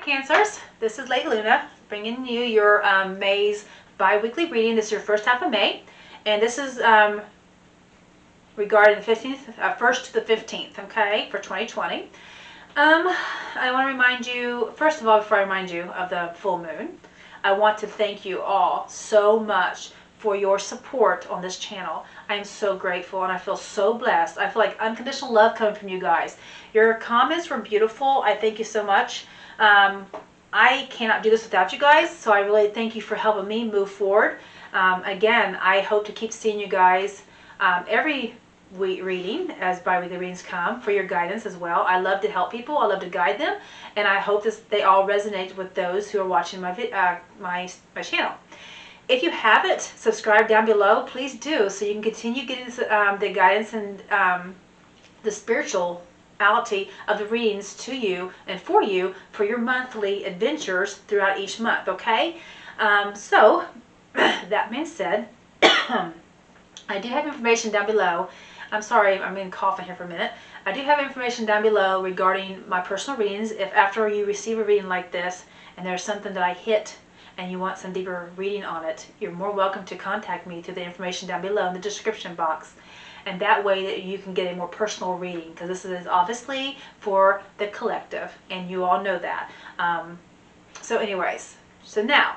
Cancers. This is Lady Luna bringing you your May's bi-weekly reading. This is your first half of May, and this is regarding the 15th, 1st to the 15th, okay, for 2020. I want to remind you, first of all, before I remind you of the full moon, I want to thank you all so much for your support on this channel. I am so grateful and I feel so blessed. I feel like unconditional love coming from you guys. Your comments were beautiful. I thank you so much. I cannot do this without you guys, so I really thank you for helping me move forward. Again, I hope to keep seeing you guys every week reading as bi-weekly readings come for your guidance as well. I love to help people. I love to guide them, and I hope they all resonate with those who are watching my channel. If you haven't subscribed down below, please do, so you can continue getting the guidance and the spirituality of the readings to you and for you for your monthly adventures throughout each month, okay? So, that being said, I do have information down below. I'm sorry, I'm going to cough in here for a minute. I do have information down below regarding my personal readings. If after you receive a reading like this and there's something that I hit and you want some deeper reading on it, you're more welcome to contact me through the information down below in the description box. And that way that you can get a more personal reading, because this is obviously for the collective, and you all know that. So anyways, so now,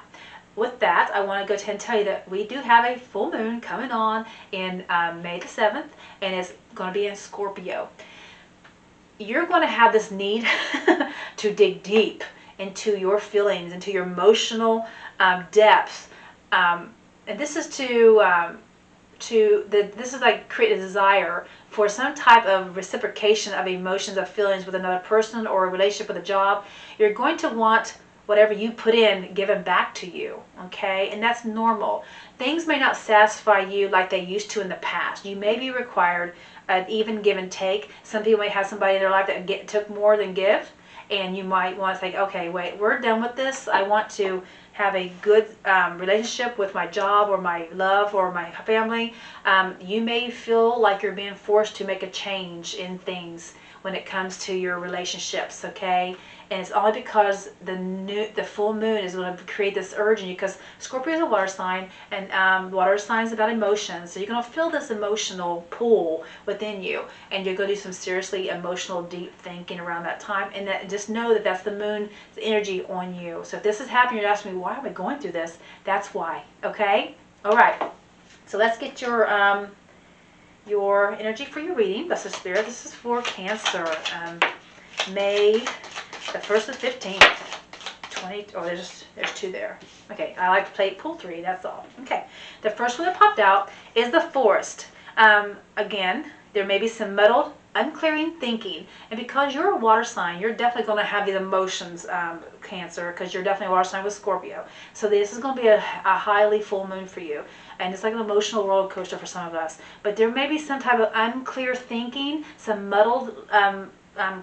with that, I want to go ahead and tell you that we do have a full moon coming on in May the 7th, and it's going to be in Scorpio. You're going to have this need to dig deep into your feelings, into your emotional depth, and this is this is like create a desire for some type of reciprocation of emotions, of feelings with another person or a relationship with a job. You're going to want whatever you put in given back to you, okay? And that's normal. Things may not satisfy you like they used to in the past. You may be required an even give and take. Some people may have somebody in their life that took more than give, and you might want to think, okay, wait, we're done with this. I want to have a good relationship with my job or my love or my family. You may feel like you're being forced to make a change in things when it comes to your relationships, okay? And it's only because the full moon is going to create this urge in you, because Scorpio is a water sign, and water sign is about emotions. So you're going to feel this emotional pull within you, and you're going to do some seriously emotional, deep thinking around that time. And just know that that's the moon's energy on you. So if this is happening, you're asking me, why am I going through this? That's why, okay? All right. So let's get your energy for your reading. Blessed Spirit, this is for Cancer. May the 1st to 15th, 20, oh, there's two there. Okay, I like to pull three, that's all. Okay, the first one that popped out is the Forest. Again, there may be some muddled, unclearing thinking, and because you're a water sign, you're definitely going to have these emotions, Cancer, because you're definitely a water sign with Scorpio. So this is going to be a highly full moon for you, and it's like an emotional roller coaster for some of us. But there may be some type of unclear thinking, some muddled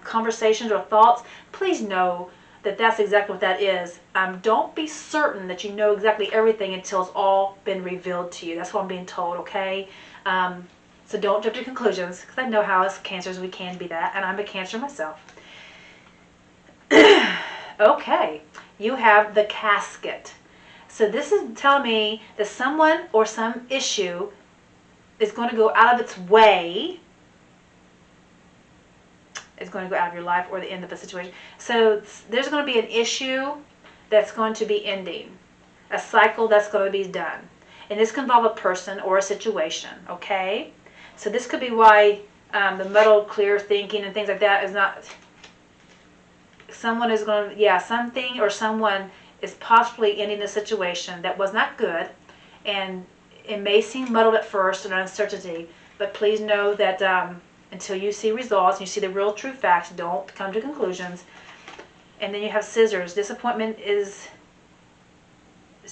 conversations or thoughts. Please know that that's exactly what that is. Don't be certain that you know exactly everything until it's all been revealed to you. That's what I'm being told, okay? So don't jump to conclusions, because I know how as Cancers we can be that, and I'm a Cancer myself. Okay, you have the Casket. So this is telling me that someone or some issue is going to go out of its way. Is going to go out of your life, or the end of a situation. So there's going to be an issue that's going to be ending, a cycle that's going to be done, and this can involve a person or a situation, okay? So this could be why the muddled, clear thinking and things like that is not, someone is going to, something or someone is possibly ending a situation that was not good, and it may seem muddled at first and uncertainty, but please know that until you see results and you see the real true facts, don't come to conclusions. And then you have Scissors. Disappointment is,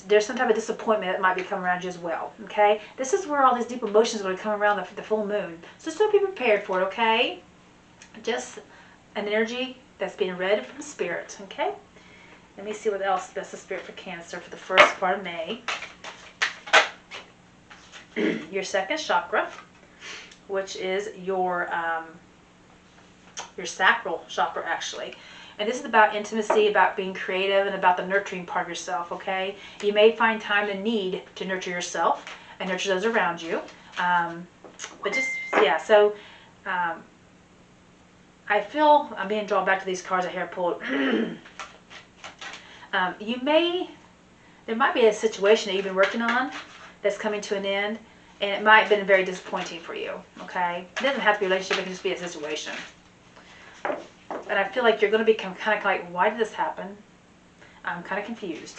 there's some type of disappointment that might be coming around you as well, okay? This is where all these deep emotions are going to come around the full moon. So still be prepared for it, okay? Just an energy that's being read from Spirit, okay? Let me see what else that's the Spirit for Cancer for the first part of May. Your second chakra, which is your sacral chakra, actually. And this is about intimacy, about being creative, and about the nurturing part of yourself, okay? You may find time and need to nurture yourself and nurture those around you. But just, yeah, so I feel I'm being drawn back to these cards I hear pulled. There might be a situation that you've been working on that's coming to an end, and it might have been very disappointing for you, okay? It doesn't have to be a relationship, it can just be a situation. And I feel like you're going to become kind of like, why did this happen? I'm kind of confused.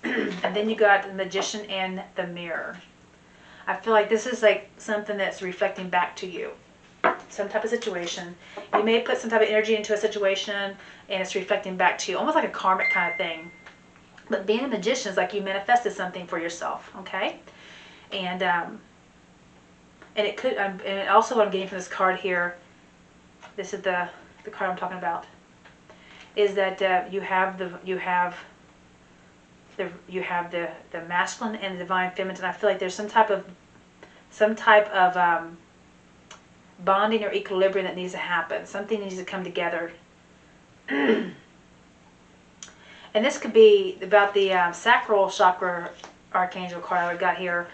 And then you got the Magician and the Mirror. I feel like this is like something that's reflecting back to you. Some type of situation. You may put some type of energy into a situation and it's reflecting back to you. Almost like a karmic kind of thing. But being a magician is like you manifested something for yourself, okay? And it could, and also what I'm getting from this card here, this is the card I'm talking about, is that you have the masculine and the divine feminine. I feel like there's some type of bonding or equilibrium that needs to happen. Something needs to come together. And this could be about the sacral chakra archangel card I got here.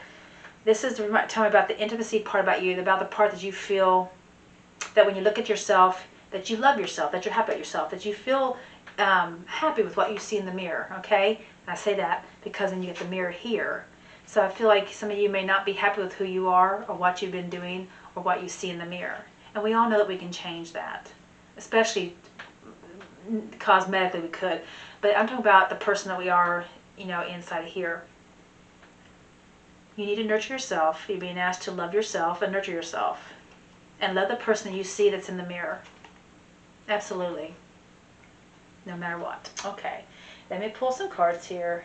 This is to tell me about the intimacy part about you, about the part that you feel that when you look at yourself, that you love yourself, that you're happy with yourself, that you feel happy with what you see in the mirror, okay? And I say that because then you get the mirror here. So I feel like some of you may not be happy with who you are or what you've been doing or what you see in the mirror. And we all know that we can change that, especially cosmetically we could. But I'm talking about the person that we are, you know, inside of here. You need to nurture yourself. You're being asked to love yourself and nurture yourself. And love the person that you see that's in the mirror. Absolutely. No matter what. Okay. Let me pull some cards here.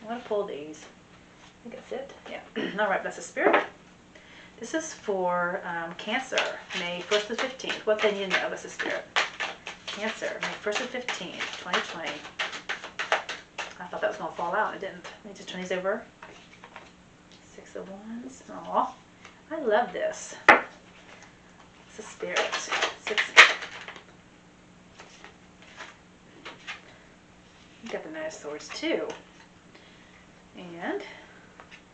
I'm going to pull these. I think that's it. Yeah. All right. Bless the Spirit. This is for Cancer, May 1st to 15th. What they need to know, bless the Spirit. Cancer, May 1st to 15th, 2020. I thought that was going to fall out. It didn't. Let me just turn these over. 6 of Wands. Aw. I love this. It's the Spirit. 6. You got the Knight of Swords too. And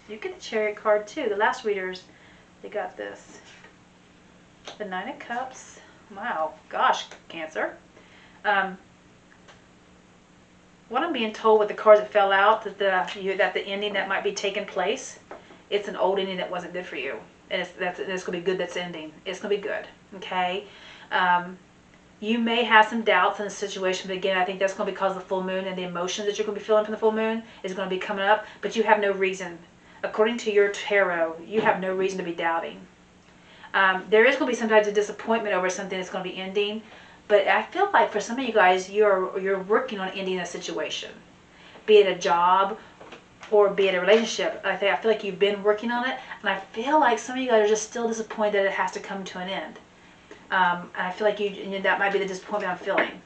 you get the Chariot card too. The last readers, they got this. The Nine of Cups. Wow. Gosh, Cancer. What I'm being told with the cards that fell out, that the ending that might be taking place, it's an old ending that wasn't good for you. And it's going to be good that's ending. It's going to be good. Okay? You may have some doubts in the situation, but again, I think that's going to be because of the full moon and the emotions that you're going to be feeling from the full moon is going to be coming up, but you have no reason. According to your tarot, you have no reason to be doubting. There is going to be some types of disappointment over something that's going to be ending, but I feel like for some of you guys, you're working on ending a situation, be it a job or be it a relationship. I feel like you've been working on it, and I feel like some of you guys are just still disappointed that it has to come to an end. And I feel like that might be the disappointment I'm feeling.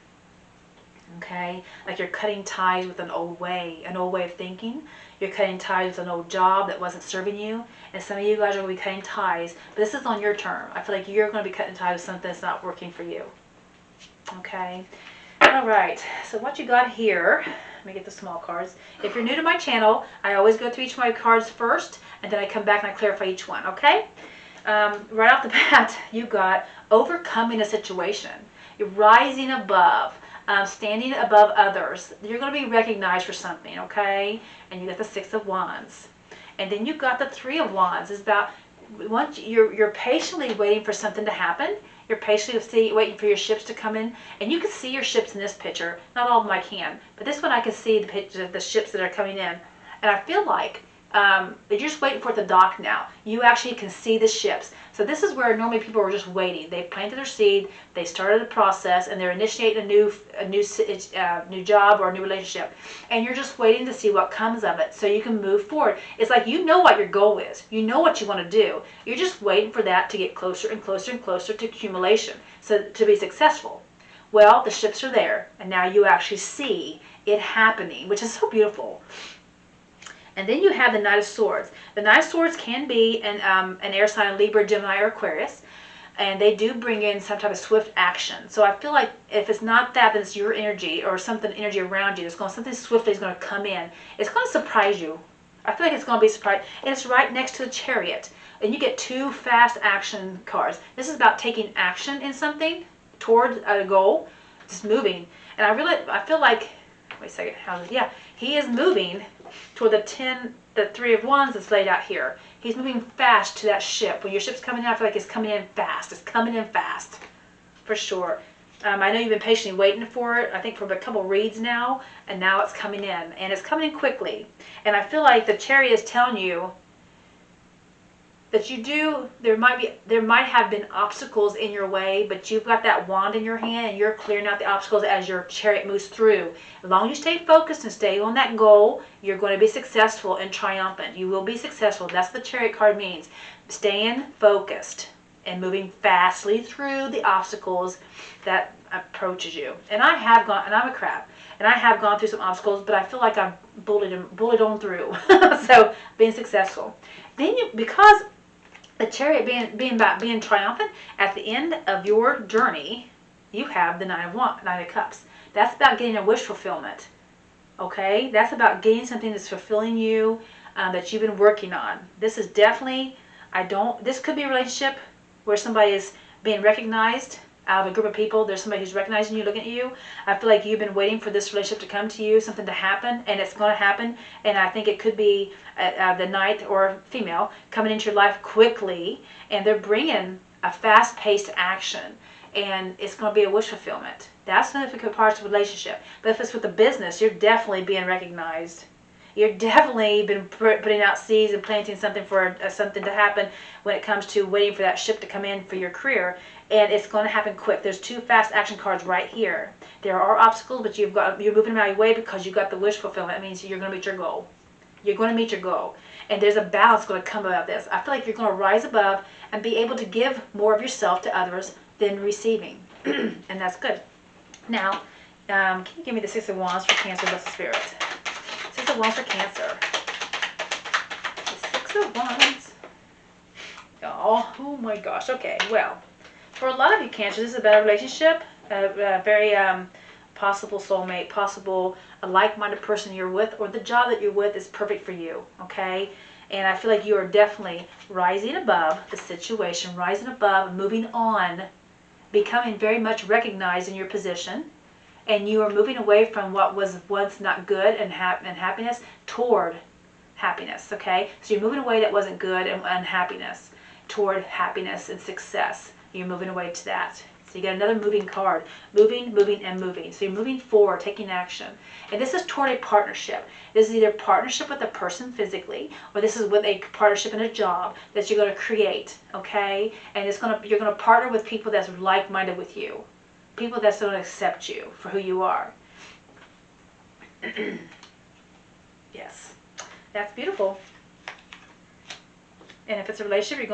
Okay, like you're cutting ties with an old way of thinking. You're cutting ties with an old job that wasn't serving you, and some of you guys are going to be cutting ties. But this is on your term. I feel like you're going to be cutting ties with something that's not working for you. Okay. All right. So what you got here? Let me get the small cards. If you're new to my channel, I always go through each of my cards first, and then I come back and I clarify each one. Okay. Right off the bat, you got overcoming a situation. You're rising above. Standing above others. You're going to be recognized for something, okay? And you got the 6 of Wands. And then you got the 3 of Wands. It's about once you're patiently waiting for something to happen. You're patiently waiting for your ships to come in. And you can see your ships in this picture. Not all of them I can. But this one I can see the picture of the ships that are coming in. And I feel like you're just waiting for it to dock now. You actually can see the ships. So this is where normally people are just waiting. They've planted their seed, they started the process, and they're initiating a new job or a new relationship. And you're just waiting to see what comes of it so you can move forward. It's like you know what your goal is. You know what you want to do. You're just waiting for that to get closer and closer and closer to accumulation, so to be successful. Well, the ships are there, and now you actually see it happening, which is so beautiful. And then you have the Knight of Swords. The Knight of Swords can be an air sign, Libra, Gemini, or Aquarius. and they do bring in some type of swift action. So I feel like if it's not that, then it's your energy or something energy around you. Something swiftly is going to come in. It's going to surprise you. I feel like it's going to be a surprise, and it's right next to the Chariot. And you get 2 fast action cards. This is about taking action in something toward a goal, just moving. And I feel like, wait a second, yeah, he is moving toward the 3 of Wands that's laid out here. He's moving fast to that ship. When your ship's coming in, I feel like it's coming in fast. It's coming in fast, for sure. I know you've been patiently waiting for it, I think for a couple reads now, and now it's coming in. And it's coming in quickly. And I feel like the Chariot is telling you that there might have been obstacles in your way, but you've got that wand in your hand and you're clearing out the obstacles as your Chariot moves through. As long as you stay focused and stay on that goal, you're going to be successful and triumphant. You will be successful. That's what the Chariot card means. Staying focused and moving fastly through the obstacles that approaches you. And I have gone, and I'm a crab, and I have gone through some obstacles, but I feel like I've bullied on through. So being successful. Then because the Chariot being about being triumphant, at the end of your journey, you have the Nine of Cups. That's about getting a wish fulfillment. Okay? That's about getting something that's fulfilling you, that you've been working on. This is definitely, this could be a relationship where somebody is being recognized out of a group of people. There's somebody who's recognizing you, looking at you. I feel like you've been waiting for this relationship to come to you, something to happen, and it's going to happen. And I think it could be the knight or female coming into your life quickly, and they're bringing a fast-paced action, and it's going to be a wish fulfillment. That's significant parts of a relationship. But if it's with a business, you're definitely being recognized. You're definitely been putting out seeds and planting something for something to happen when it comes to waiting for that ship to come in for your career. And it's going to happen quick. There's 2 fast action cards right here. There are obstacles, but you're moving them out of your way because you've got the wish fulfillment. That means you're going to meet your goal. You're going to meet your goal. And there's a balance going to come about this. I feel like you're going to rise above and be able to give more of yourself to others than receiving. And that's good. Now, can you give me the 6 of Wands for Cancer, Blessed Spirit? 6 of Wands for Cancer. The 6 of Wands. Oh my gosh. Okay, well, for a lot of you Cancer, this is a better relationship, a very possible soulmate, possible a like-minded person you're with, or the job that you're with is perfect for you, okay? And I feel like you are definitely rising above the situation, rising above, and moving on, becoming very much recognized in your position, and you are moving away from what was once not good and happiness toward happiness, okay? So you're moving away that wasn't good and unhappiness toward happiness and success. You're moving away to that. So you got another moving card. Moving, moving, and moving. So you're moving forward, taking action. And this is toward a partnership. This is either partnership with a person physically, or this is with a partnership in a job that you're going to create, okay? And you're going to partner with people that's like-minded with you. People that's going to accept you for who you are. Yes. That's beautiful. And if it's a relationship,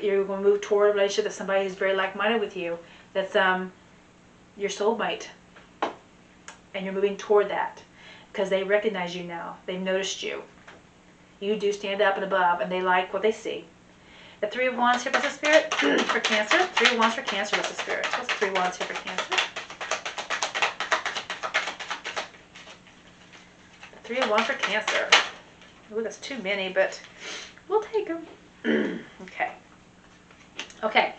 you're going to move toward a relationship with somebody who's very like-minded with you. That's your soulmate. And you're moving toward that because they recognize you now. They've noticed you. You do stand up and above, and they like what they see. The 3 of Wands here, Blessed Spirit, for Cancer. 3 of Wands for Cancer, Blessed Spirit. What's the 3 of Wands here for Cancer? The 3 of Wands for Cancer. Ooh, that's too many, but we'll take them. Okay. Okay.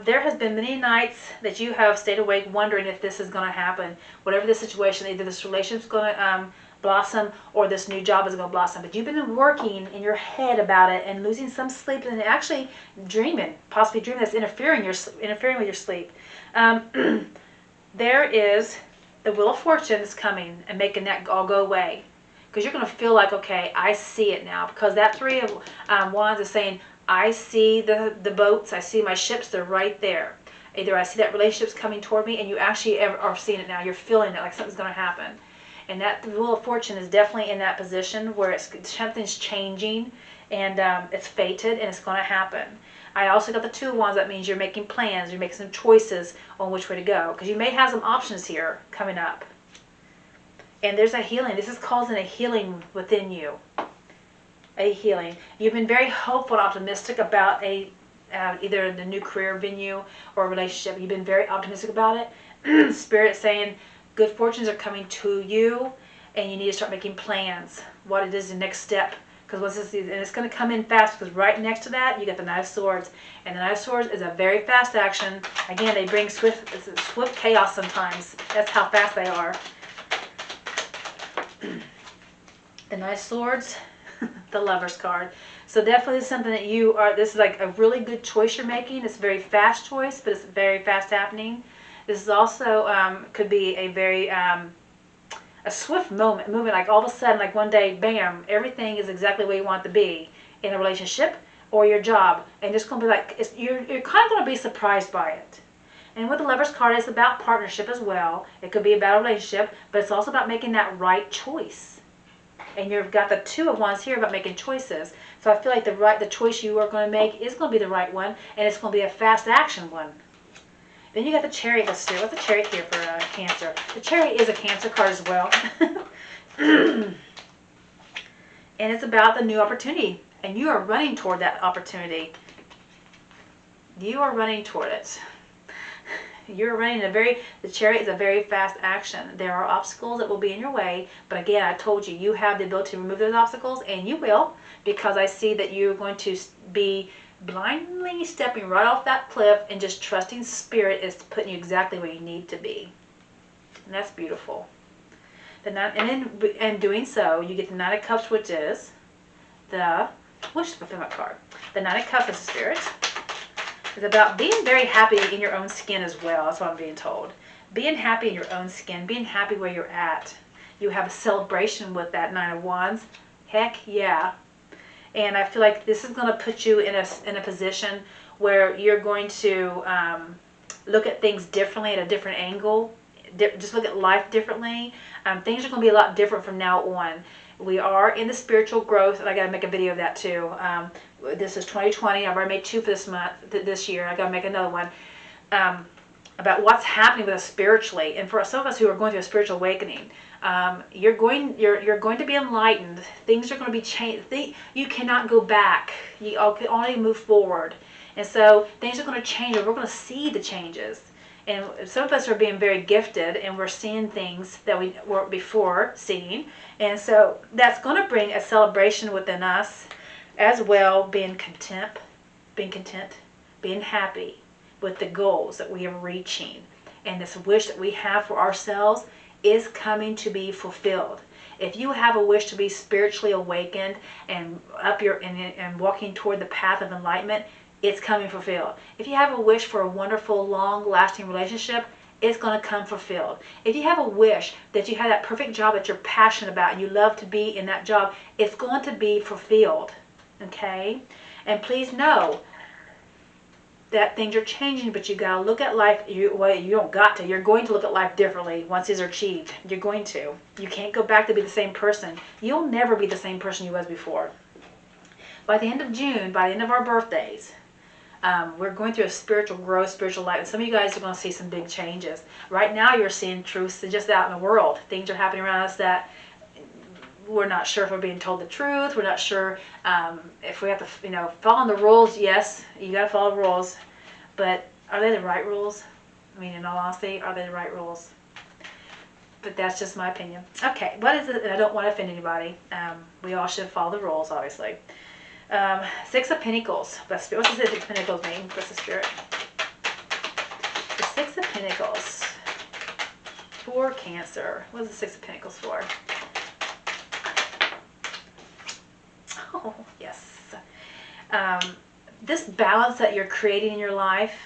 There has been many nights that you have stayed awake wondering if this is going to happen. Whatever the situation, either this relationship's going to blossom or this new job is going to blossom. But you've been working in your head about it and losing some sleep and actually dreaming, possibly dreaming that's interfering with your sleep. There is the Wheel of Fortune is coming and making that all go away. Because you're going to feel like, okay, I see it now. Because that 3 of Wands is saying, I see the boats, I see my ships, they're right there. Either I see that relationship's coming toward me, and you actually are seeing it now. You're feeling it like something's going to happen. And that Wheel of Fortune is definitely in that position where something's changing, and it's fated, and it's going to happen. I also got the 2 of Wands. That means you're making plans, you're making some choices on which way to go. Because you may have some options here coming up. And there's a healing. This is causing a healing within you. A healing. You've been very hopeful and optimistic about a either the new career venue or relationship. You've been very optimistic about it. Spirit saying good fortunes are coming to you, and you need to start making plans. What it is the next step. Because what's this? And it's going to come in fast, because right next to that you get the Knight of Swords, and the Knight of Swords is a very fast action. Again, they bring swift chaos sometimes. That's how fast they are. The Knight of Swords, the Lover's card. So definitely something that you are. This is like a really good choice you're making. It's a very fast choice, but it's very fast happening. This is also could be a very a swift movement, like all of a sudden, like one day, bam, everything is exactly where you want it to be in a relationship or your job, and it's going to be like, you're kind of going to be surprised by it. And with the Lover's card, it's about partnership as well. It could be about a relationship, but it's also about making that right choice. And you've got the Two of Wands here about making choices. So I feel like the choice you are going to make is going to be the right one, and it's going to be a fast action one. Then you got the Chariot. Let's see, what's the Chariot here for Cancer? The Chariot is a Cancer card as well. And it's about the new opportunity. And you are running toward that opportunity. You are running toward it. You're running the Chariot is a very fast action. There are obstacles that will be in your way. But again, I told you, you have the ability to remove those obstacles. And you will. Because I see that you're going to be blindly stepping right off that cliff and just trusting Spirit is putting you exactly where you need to be. And that's beautiful. And doing so, you get the Knight of Cups, which is the wish fulfillment card. The Knight of Cups is Spirit. It's about being very happy in your own skin as well. That's what I'm being told. Being happy in your own skin. Being happy where you're at. You have a celebration with that Nine of Wands. Heck yeah. And I feel like this is going to put you in a position where you're going to look at things differently at a different angle. Just look at life differently. Things are going to be a lot different from now on. We are in the spiritual growth, and I got to make a video of that too. This is 2020. I've already made 2 for this year. I got to make another one about what's happening with us spiritually. And for some of us who are going through a spiritual awakening, you're going to be enlightened. Things are going to be changed. You cannot go back. You can only move forward. And so things are going to change, and we're going to see the changes. And some of us are being very gifted, and we're seeing things that we weren't before seeing. And so that's going to bring a celebration within us as well, being content, being happy with the goals that we are reaching. And this wish that we have for ourselves is coming to be fulfilled. If you have a wish to be spiritually awakened and and walking toward the path of enlightenment, it's coming fulfilled. If you have a wish for a wonderful, long-lasting relationship, it's going to come fulfilled. If you have a wish that you have that perfect job that you're passionate about and you love to be in that job, it's going to be fulfilled. Okay? And please know that things are changing, but you got to look at life. You don't got to. You're going to look at life differently once these are achieved. You're going to. You can't go back to be the same person. You'll never be the same person you was before. By the end of June, by the end of our birthdays, we're going through a spiritual growth, spiritual life. And some of you guys are going to see some big changes. Right now, you're seeing truths just out in the world. Things are happening around us that we're not sure if we're being told the truth. We're not sure if we have to, follow the rules. Yes, you got to follow the rules. But are they the right rules? I mean, in all honesty, are they the right rules? But that's just my opinion. Okay, what is it? I don't want to offend anybody. We all should follow the rules, obviously. 6 of Pentacles. What's the 6 of Pentacles mean? What's the Spirit? The 6 of Pentacles for Cancer. What is the 6 of Pentacles for? Oh, yes. This balance that you're creating in your life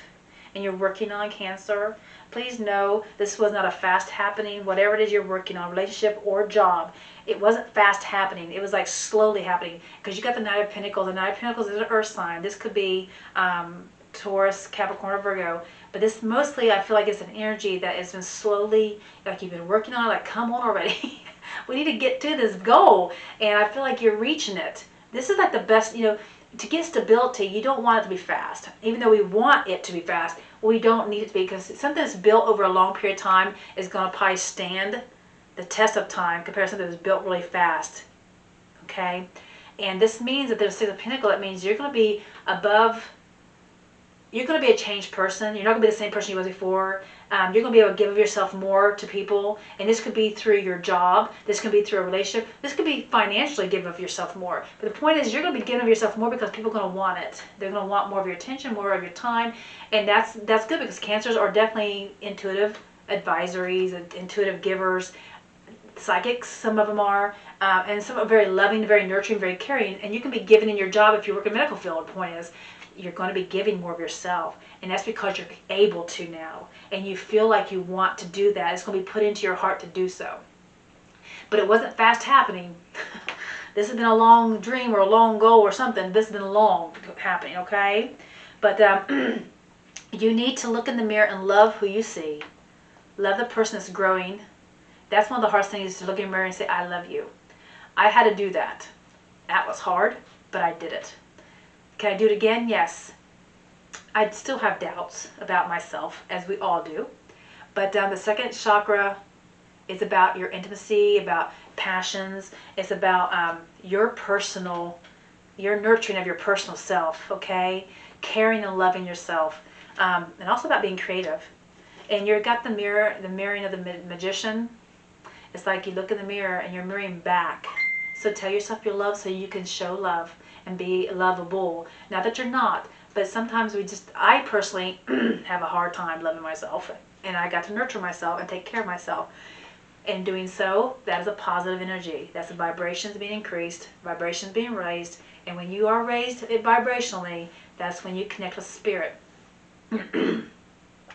and you're working on, Cancer, please know this was not a fast happening. Whatever it is you're working on, relationship or job, it wasn't fast happening. It was like slowly happening, because you got the Knight of Pentacles. The Knight of Pentacles is an earth sign. This could be Taurus, Capricorn, or Virgo. But this mostly, I feel like it's an energy that has been slowly, like you've been working on it, like come on already. We need to get to this goal. And I feel like you're reaching it. This is like the best, to get stability, you don't want it to be fast. Even though we want it to be fast, we don't need it to be, because something that's built over a long period of time is going to probably stand the test of time compared to something that's built really fast. Okay? And this means that there's 6 of Pentacles. That means you're going to be above you're going to be a changed person. You're not going to be the same person you was before. You're going to be able to give of yourself more to people. And this could be through your job. This could be through a relationship. This could be financially give of yourself more. But the point is, you're going to be giving of yourself more because people are going to want it. They're going to want more of your attention, more of your time. And that's good, because Cancers are definitely intuitive advisories, intuitive givers, psychics, some of them are, and some are very loving, very nurturing, very caring. And you can be giving in your job if you work in the medical field. The point is, you're going to be giving more of yourself, and that's because you're able to now, and you feel like you want to do that. It's going to be put into your heart to do so. But it wasn't fast happening. This has been a long dream or a long goal or something. This has been long happening, okay? But you need to look in the mirror and love who you see. Love the person that's growing. That's one of the hardest things, is to look in the mirror and say, I love you. I had to do that. That was hard, but I did it. Can I do it again? Yes. I still have doubts about myself, as we all do. But the second chakra is about your intimacy, about passions. It's about your nurturing of your personal self, okay? Caring and loving yourself. And also about being creative. And you've got the mirroring of the magician. It's like you look in the mirror and you're mirroring back. So tell yourself your love so you can show love and be lovable. Not that you're not, but sometimes I personally have a hard time loving myself. And I got to nurture myself and take care of myself. In doing so, that is a positive energy. That's the vibrations being increased, vibrations being raised. And when you are raised vibrationally, that's when you connect with spirit.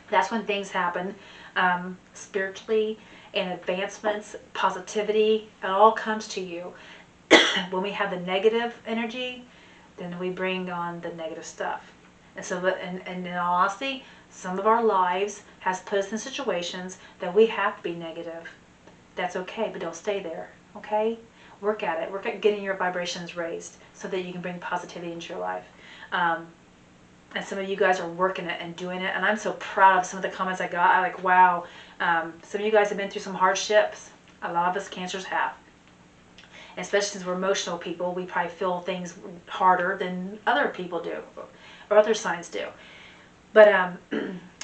That's when things happen spiritually, and advancements, positivity, it all comes to you. When we have the negative energy, then we bring on the negative stuff. And so, and in all honesty, some of our lives has put us in situations that we have to be negative. That's okay, but don't stay there, okay? Work at it. Work at getting your vibrations raised so that you can bring positivity into your life. And some of you guys are working it and doing it, and I'm so proud of some of the comments I got. I like, wow, some of you guys have been through some hardships. A lot of us Cancers have. And especially since we're emotional people, we probably feel things harder than other people do, or other signs do. But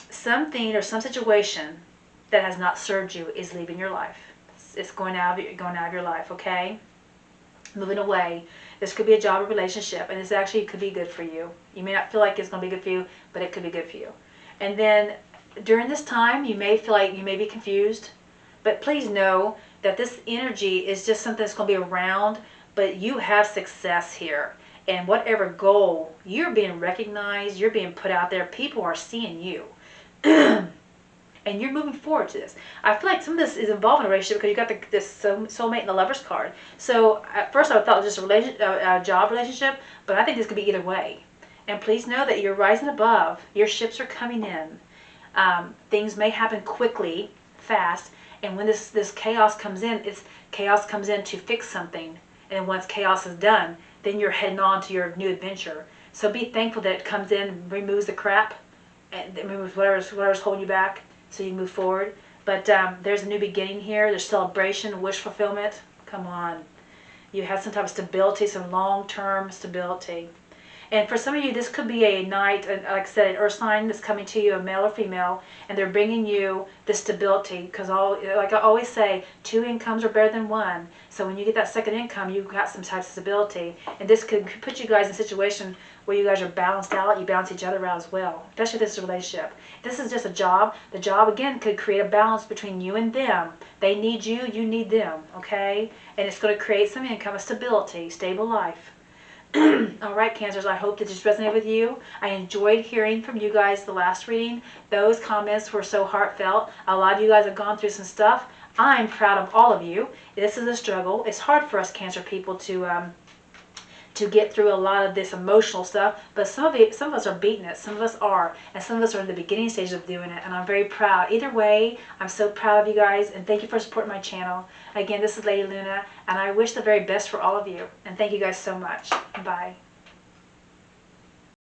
something or some situation that has not served you is leaving your life. It's going out of your life, okay? Moving away. This could be a job or relationship, and this actually could be good for you. You may not feel like it's going to be good for you, but it could be good for you. And then during this time, you may feel like you may be confused, but please know that this energy is just something that's going to be around, but you have success here. And whatever goal, you're being recognized, you're being put out there, people are seeing you. And you're moving forward to this. I feel like some of this is involved in a relationship because you got this soulmate and the Lover's card. So at first I thought it was just a job relationship, but I think this could be either way. And please know that you're rising above. Your ships are coming in. Things may happen quickly, fast, and when this chaos comes in, chaos comes in to fix something. And once chaos is done, then you're heading on to your new adventure. So be thankful that it comes in, removes the crap, and removes whatever's holding you back, so you move forward. But there's a new beginning here. There's celebration, wish fulfillment. Come on. You have some type of stability, some long-term stability. And for some of you, this could be a night, like I said, an earth sign that's coming to you, a male or female, and they're bringing you this stability. Because like I always say, 2 incomes are better than 1. So when you get that second income, you've got some type of stability. And this could put you guys in a situation where you guys are balanced out. You balance each other out as well, especially if this is a relationship. This is just a job. The job, again, could create a balance between you and them. They need you, you need them, okay? And it's going to create some income, a stability, stable life. All right, Cancers, I hope that this resonated with you. I enjoyed hearing from you guys the last reading. Those comments were so heartfelt. A lot of you guys have gone through some stuff. I'm proud of all of you. This is a struggle. It's hard for us Cancer people to get through a lot of this emotional stuff, but some of us are beating it, some of us are, and some of us are in the beginning stages of doing it, and I'm very proud. Either way, I'm so proud of you guys, and thank you for supporting my channel. Again, this is Lady Luna, and I wish the very best for all of you, and thank you guys so much. Bye.